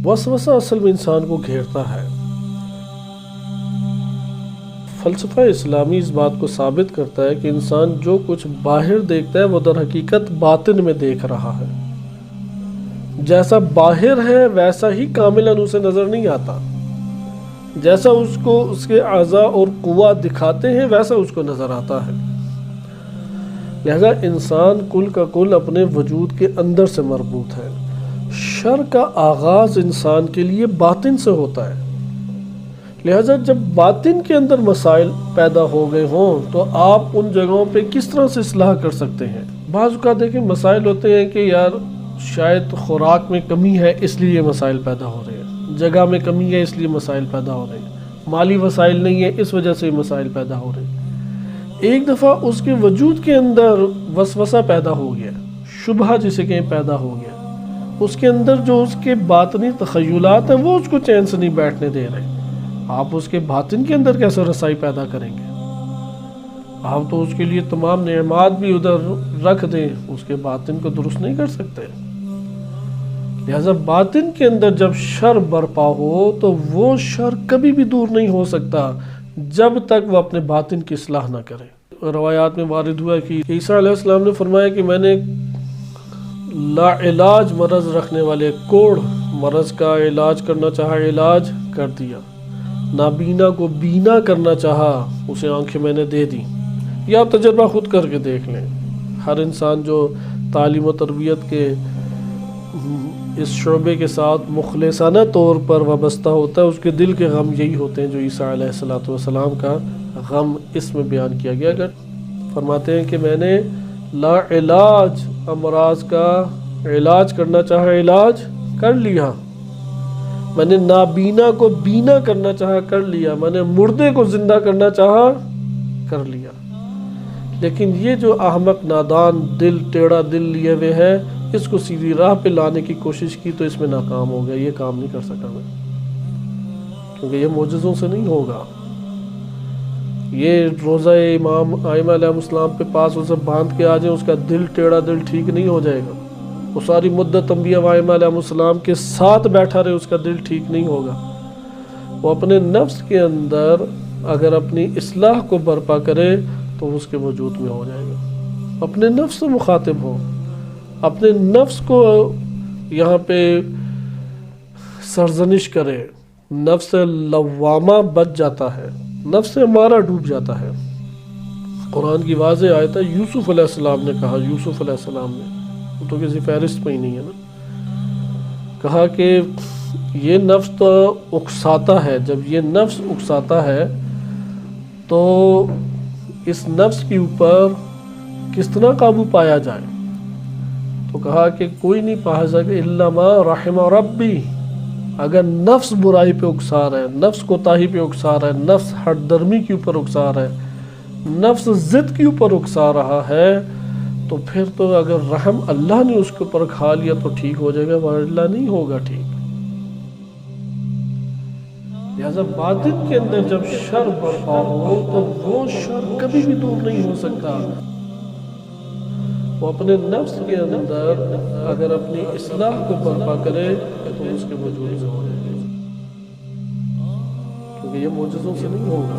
वसवसा असल में इंसान को घेरता है। फ़लसफ़ा इस्लामी इस बात को साबित करता है कि इंसान जो कुछ बाहर देखता है वो दर हकीकत बातिन में देख रहा है। जैसा बाहर है वैसा ही कामिलन उसे नज़र नहीं आता, जैसा उसको उसके आज़ा और कुव्वा दिखाते हैं वैसा उसको नज़र आता है। लिहाजा इंसान कुल का कुल अपने वजूद के अंदर से मरबूत है। शर का आगाज़ इंसान के लिए बातिन से होता है। लिहाजा जब बातिन के अंदर मसाइल पैदा हो गए हों तो आप उन जगहों पे किस तरह से इस्लाह कर सकते हैं। बाज़ औक़ात देखें मसाइल होते हैं कि यार शायद खुराक में कमी है इसलिए मसाइल पैदा हो रहे हैं, जगह में कमी है इसलिए मसाइल पैदा हो रहे हैं, माली वसाइल नहीं है इस वजह से मसाइल पैदा हो रहे हैं। एक दफ़ा उसके वजूद के अंदर वसवसा पैदा हो गया, शुबहा जिसे कहीं पैदा हो गया, उसके अंदर जो उसके बातनी तख़य्युलात हैं वो उसको चैन से नहीं बैठने दे रहे। आप उसके बातिन के अंदर कैसे रसाई पैदा करेंगे? आप तो उसके लिए तमाम नेमात भी उधर रख दें, उसके बातिन को दुरुस्त नहीं कर सकते। लिहाजा बातिन के अंदर जब शर बरपा हो तो वो शर कभी भी दूर नहीं हो सकता जब तक वो अपने बातिन की इस्लाह ना करे। रवायात में वारिद हुआ कि ईसा अलैहिस्सलाम ने फरमाया कि मैंने लाइलाज मरज़ रखने वाले कोढ़ मरज़ का इलाज करना चाहा, इलाज कर दिया। नाबीना को बीना करना चाहा, उसे आंखें मैंने दे दी। या आप तजर्बा खुद करके देख लें। हर इंसान जो तालीम व तरबियत के इस शोबे के साथ मुखलिसाना तौर पर वाबस्ता होता है, उसके दिल के गम यही होते हैं जो ईसा अलैहिस्सलातु वस्सलाम का गम इसमें बयान किया गया। अगर फरमाते हैं कि मैंने ला इलाज अमराज का इलाज करना चाहा, इलाज कर लिया। मैंने नाबीना को बीना करना चाहा, कर लिया। मैंने मुर्दे को जिंदा करना चाहा, कर लिया। लेकिन ये जो अहमक नादान दिल, टेढ़ा दिल लिए हुए है, इसको सीधी राह पे लाने की कोशिश की तो इसमें नाकाम हो गया। ये काम नहीं कर सका मैं, क्योंकि ये मोजज़ों से नहीं होगा। ये रोज़ा इमाम आइमा अलैहिस्सलाम पे पास उसे बांध के आ जाए, उसका दिल टेढ़ा दिल ठीक नहीं हो जाएगा। वो सारी मुद्दत अंबिया व आइमा अलैहिस्सलाम के साथ बैठा रहे, उसका दिल ठीक नहीं होगा। वो अपने नफ्स के अंदर अगर अपनी इस्लाह को बर्पा करे तो उसके वजूद में हो जाएगा। अपने नफ्स से मुखातिब हो, अपने नफ्स को यहाँ पे सरजनिश करे। नफ्स लव्वामा बच जाता है, नफ्स हमारा डूब जाता है। कुरान की वाज़ेह आयत है, यूसुफ अलैहिस्सलाम ने कहा, यूसुफ अलैहिस्सलाम ने, वो तो किसी फहरिस्त में ही नहीं है ना, कहा कि ये नफ्स तो उकसाता है। जब ये नफ्स उकसाता है तो इस नफ्स के ऊपर किस तरह काबू पाया जाए? तो कहा कि कोई नहीं पा सके इल्ला मा रहिमा रब्बी। अगर नफ्स बुराई पे उकसा रहा है, नफ्स कोताही पे उकसा रहा है, नफ्स हठधर्मी के ऊपर उकसा रहा है, नफ्स जिद के ऊपर उकसा रहा है, तो फिर तो अगर रहम अल्लाह ने उसके ऊपर खा लिया तो ठीक हो जाएगा, वरना नहीं होगा ठीक। लिहाजा बातिन के अंदर जब शर बरपा हो तो वो शर कभी भी दूर नहीं हो सकता। वो अपने नफ्स के अंदर अगर अपनी इस्लाह को बर्पा करे तो उसके वजूद से हो जाएगा, क्योंकि ये मोजज़ों से नहीं होगा।